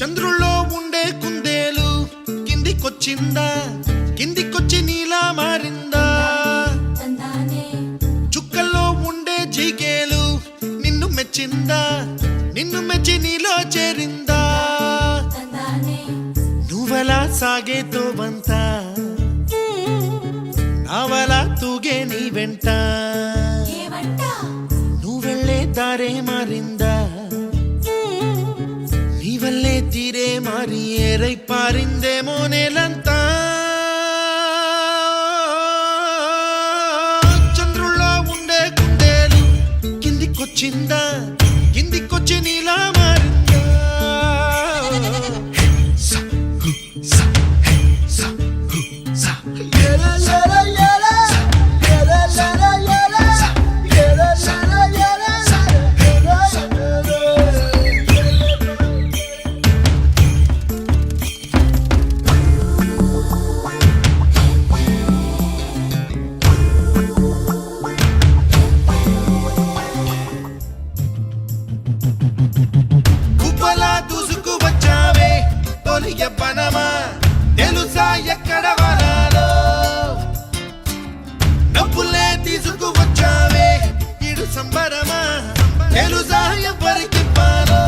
చంద్రుల్లో ఉండే కుందేలు కిందికొచ్చిందా, కిందికొచ్చి నీలా మారిందా? చుక్కల్లో ఉండే జీకేలు నిన్ను మెచ్చిందా, నిన్ను మెచ్చి నీలో చేరిందా? నువ్వలా సాగేతో వంతా, నావలా తూగే నీ వెంట, నువ్వెళ్ళే దారే మారిందా, నీ వల్లే తీరే మారి ఏరై పారిందేమో నేలంతా. చంద్రుల్లో ఉండే కుందేలు కిందికొచ్చిందా, కిందికొచ్చి నీలా మారిందా? యవ్వనమా తెలుసా ఎక్కడ వరాలో, డబ్బులే తీసుకువచ్చావే ఇడు సంబరమా తెలుసా ఎవరికి పాలో?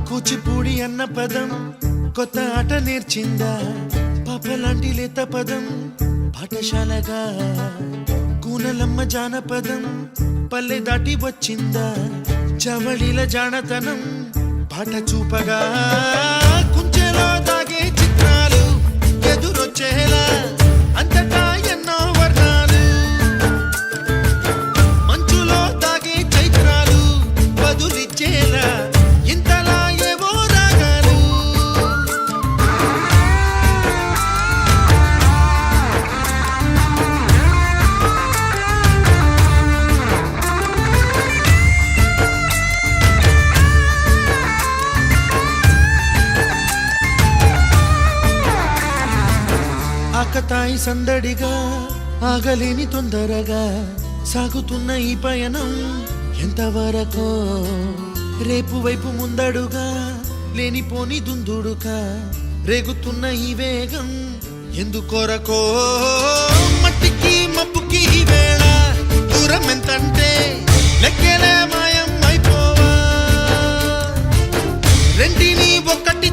కూచిపూడి అన్న పదం కొత్త ఆట నేర్చిందా, పాపలాంటి లేత పదం పాఠశాలగా, కూనలమ్మ జానపదం పల్లె దాటి వచ్చిందా, చవళిల జానతనం పాట చూపగా, కుంచెలో దాగే చిత్రాలు ఎదురొచ్చేలా అంతటా ఎన్నో వర్ణాలు, మంచులో దాగే చైత్రాలు బదులిచ్చేలా ఇంతలా ఏవో రాగాలు. ఆకతాయి సందడిగా ఆగలేని తొందరగా సాగుతున్న ఈ పయనం ఎంతవరకో, రేపు వైపు ముందడుగా లేనిపోని దుందుడుగా రేగుతున్న ఈ వేగం ఎందుకొరకో? మట్టికి మప్పుకి ఈ వేళ దూరం ఎంతంటే లెక్కలే మాయం అయిపోవా, రెంటిని ఒక్కటి